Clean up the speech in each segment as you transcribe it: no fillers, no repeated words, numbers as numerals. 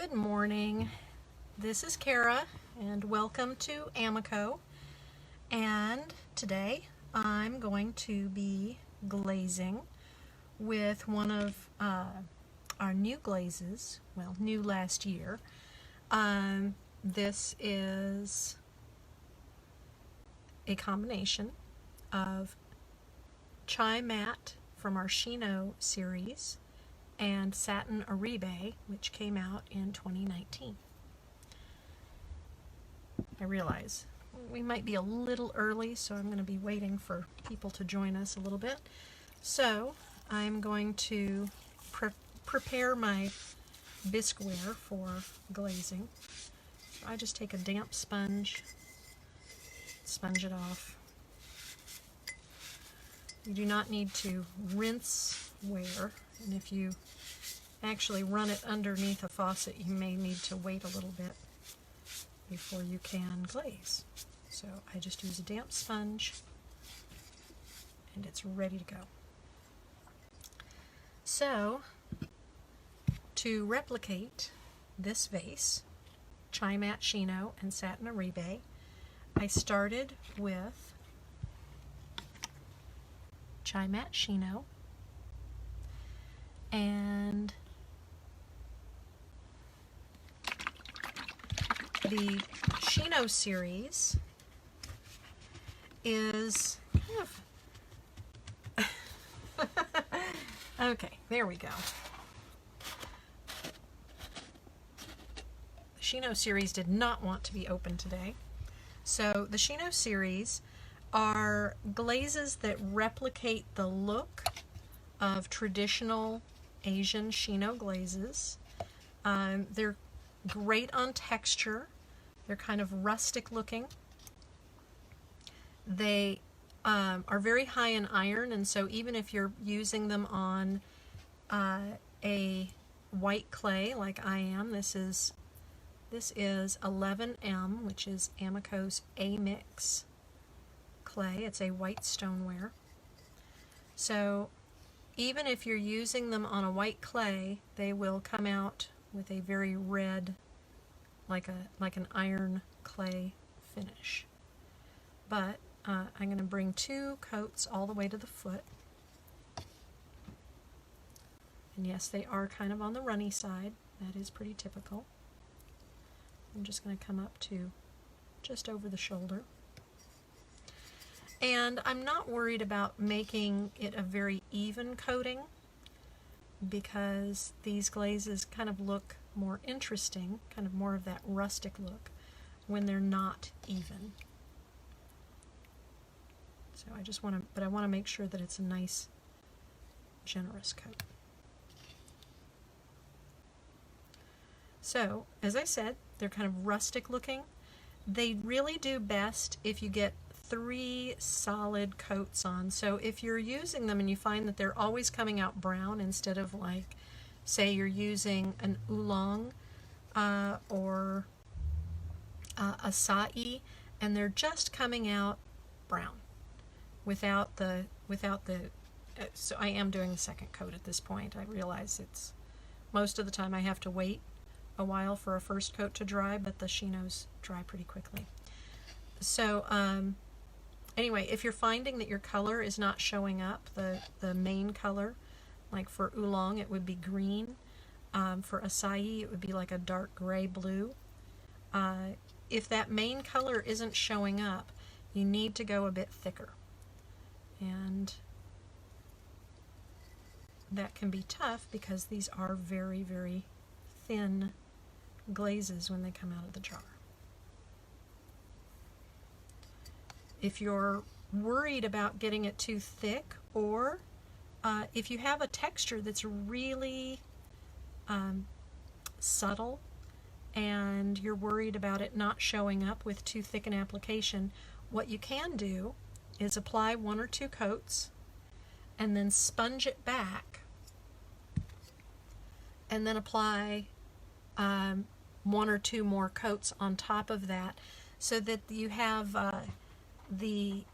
Good morning. This is Kara and welcome to AMACO. And today I'm going to be glazing with one of our new glazes, well, new last year. This is a combination of Chai Matte from our Shino series and Satin Oribe, which came out in 2019. I realize we might be a little early, so I'm going to be waiting for people to join us a little bit. So I'm going to prepare my bisqueware for glazing. So I just take a damp sponge, sponge it off. You do not need to rinse ware, and if you actually run it underneath a faucet, you may need to wait a little bit before you can glaze. So I just use a damp sponge and it's ready to go. So to replicate this vase, Chai Matte Shino and Satin Oribe, I started with Chai Matte Shino and the Shino series is kind of okay, there we go. The Shino series did not want to be open today. So the Shino series are glazes that replicate the look of traditional Asian Shino glazes. They're great on texture. They're kind of rustic looking. They are very high in iron, and so even if you're using them on a white clay like I am, this is 11M, which is AMACO's A-Mix clay. It's a white stoneware. So even if you're using them on a white clay, they will come out with a very red, like an iron clay finish. But I'm going to bring 2 coats all the way to the foot. And yes, they are kind of on the runny side. That is pretty typical. I'm just going to come up to just over the shoulder. And I'm not worried about making it a very even coating, because these glazes kind of look more interesting, kind of more of that rustic look, when they're not even. So I just want to, but I want to make sure that it's a nice, generous coat. So, as I said, they're kind of rustic looking. They really do best if you get 3 solid coats on. So if you're using them and you find that they're always coming out brown instead of, like, say you're using an oolong or acai, and they're just coming out brown without the so I am doing the second coat at this point. I realize it's most of the time I have to wait a while for a first coat to dry, but the Shinos dry pretty quickly. So anyway, if you're finding that your color is not showing up, the main color, like for oolong it would be green, for acai it would be like a dark gray blue. If that main color isn't showing up, you need to go a bit thicker. And that can be tough because these are very, very thin glazes when they come out of the jar. If you're worried about getting it too thick, or if you have a texture that's really subtle and you're worried about it not showing up with too thick an application, what you can do is apply 1 or 2 coats and then sponge it back and then apply 1 or 2 more coats on top of that, so that you have the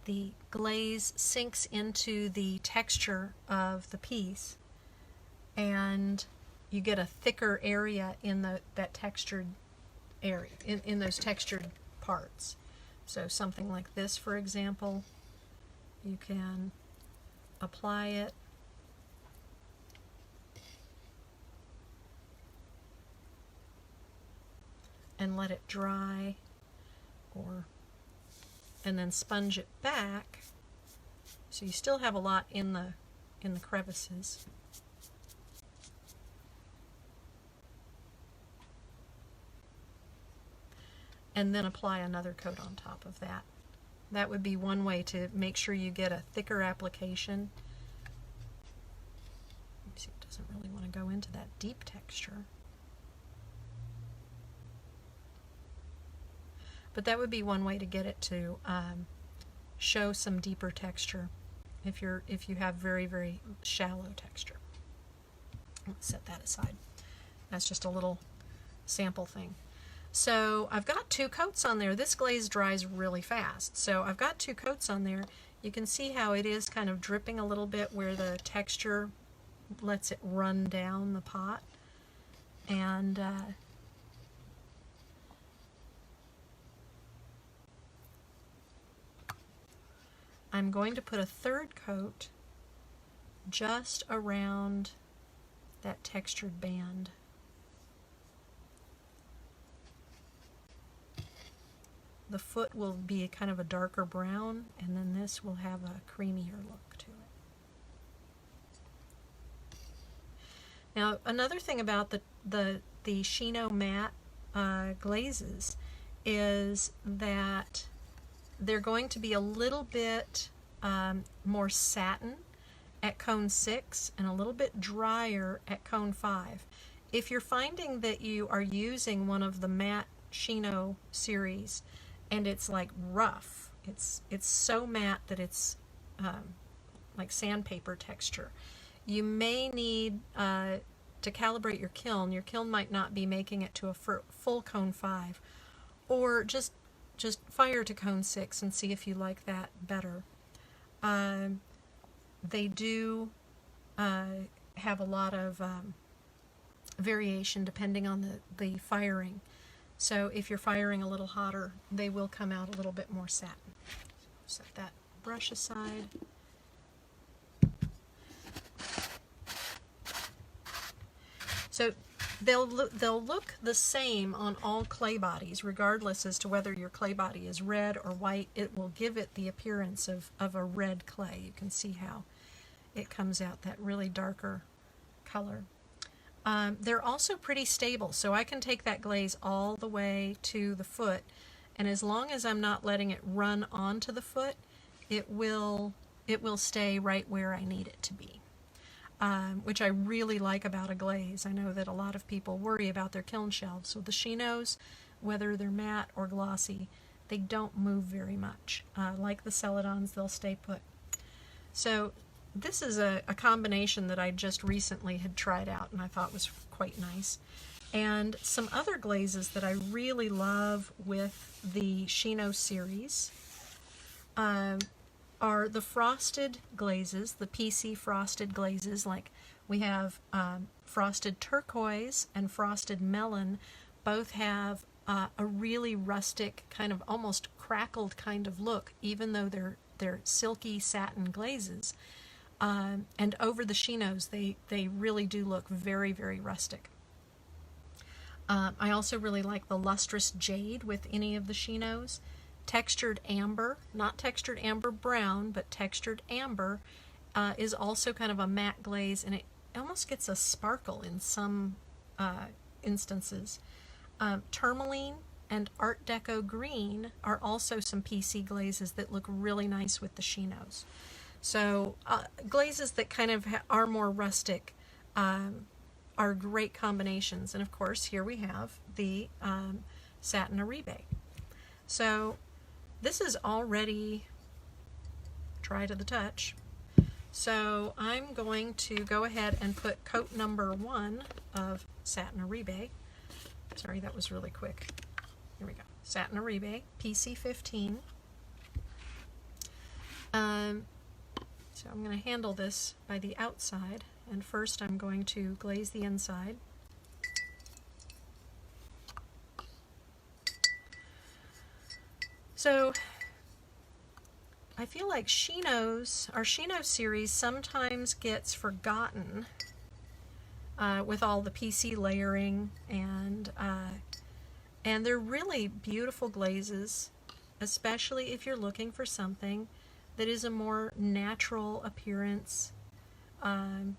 glaze sinks into the texture of the piece, and you get a thicker area in that textured area, in those textured parts. So something like this, for example, you can apply it and let it dry, and then sponge it back, so you still have a lot in the crevices. And then apply another coat on top of that. That would be one way to make sure you get a thicker application. See, it doesn't really want to go into that deep texture. But that would be one way to get it to show some deeper texture if you have very, very shallow texture. Let's set that aside. That's just a little sample thing. So I've got 2 coats on there. This glaze dries really fast. So I've got 2 coats on there. You can see how it is kind of dripping a little bit where the texture lets it run down the pot. And I'm going to put a 3rd coat just around that textured band. The foot will be kind of a darker brown, and then this will have a creamier look to it. Now, another thing about the Shino matte glazes is that they're going to be a little bit more satin at cone 6 and a little bit drier at cone 5. If you're finding that you are using one of the matte Shino series and it's like rough, it's so matte that it's like sandpaper texture, you may need to calibrate your kiln. Your kiln might not be making it to a full cone 5, or just fire to cone 6 and see if you like that better. They do have a lot of variation depending on the firing. So if you're firing a little hotter, they will come out a little bit more satin. Set that brush aside. So they'll look the same on all clay bodies, regardless as to whether your clay body is red or white. It will give it the appearance of a red clay. You can see how it comes out, that really darker color. They're also pretty stable, so I can take that glaze all the way to the foot, and as long as I'm not letting it run onto the foot, it will stay right where I need it to be. Which I really like about a glaze. I know that a lot of people worry about their kiln shelves. So the Shinos, whether they're matte or glossy, they don't move very much. Like the Celadons, they'll stay put. So this is a combination that I just recently had tried out and I thought was quite nice. And some other glazes that I really love with the Shino series are the frosted glazes, the PC frosted glazes. Like we have frosted turquoise and frosted melon. Both have a really rustic, kind of almost crackled kind of look, even though they're silky satin glazes. And over the Shinos, they really do look very, very rustic. I also really like the lustrous jade with any of the Shinos. Textured amber, not textured amber brown, but textured amber is also kind of a matte glaze, and it almost gets a sparkle in some instances. Tourmaline and Art Deco green are also some PC glazes that look really nice with the Shinos. So glazes that kind of are more rustic are great combinations. And of course, here we have the Satin Oribe. So this is already dry to the touch. So I'm going to go ahead and put coat number 1 of Satin Oribe. Sorry, that was really quick. Here we go. Satin Oribe, PC-15. So I'm going to handle this by the outside And first I'm going to glaze the inside. So I feel like our Shino series sometimes gets forgotten with all the PC layering, and they're really beautiful glazes, especially if you're looking for something that is a more natural appearance and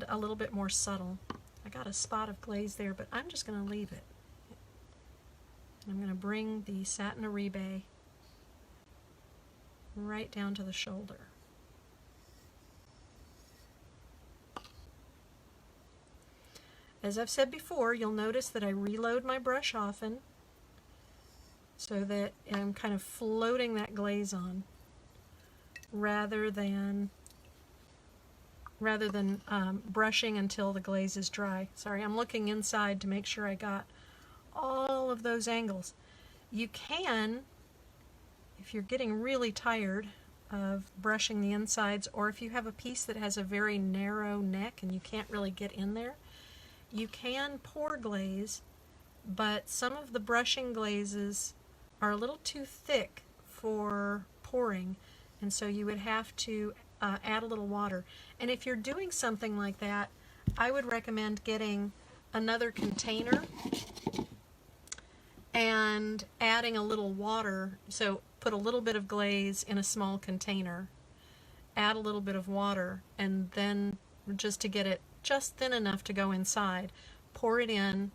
a little bit more subtle. I got a spot of glaze there, but I'm just going to leave it. I'm going to bring the Satin Oribe right down to the shoulder. As I've said before, you'll notice that I reload my brush often so that I'm kind of floating that glaze on rather than brushing until the glaze is dry. Sorry, I'm looking inside to make sure I got all of those angles. You can, if you're getting really tired of brushing the insides, or if you have a piece that has a very narrow neck and you can't really get in there, you can pour glaze, but some of the brushing glazes are a little too thick for pouring, and so you would have to add a little water. And if you're doing something like that, I would recommend getting another container and adding a little water. So put a little bit of glaze in a small container, add a little bit of water, and then just to get it just thin enough to go inside, pour it in,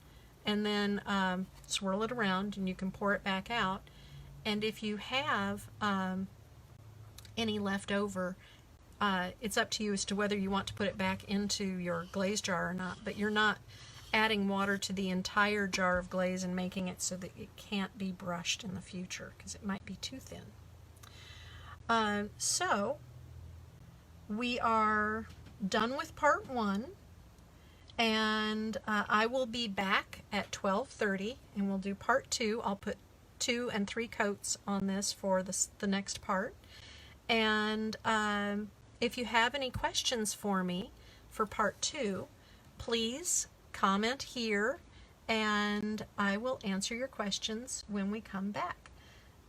and then swirl it around, and you can pour it back out. And if you have any left over, it's up to you as to whether you want to put it back into your glaze jar or not, but you're not adding water to the entire jar of glaze and making it so that it can't be brushed in the future because it might be too thin. So we are done with part 1, and I will be back at 12:30 and we'll do part 2. I'll put 2 and 3 coats on this for the next part. And if you have any questions for me for part 2, please comment here and I will answer your questions when we come back.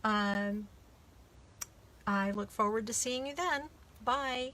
I look forward to seeing you then. Bye.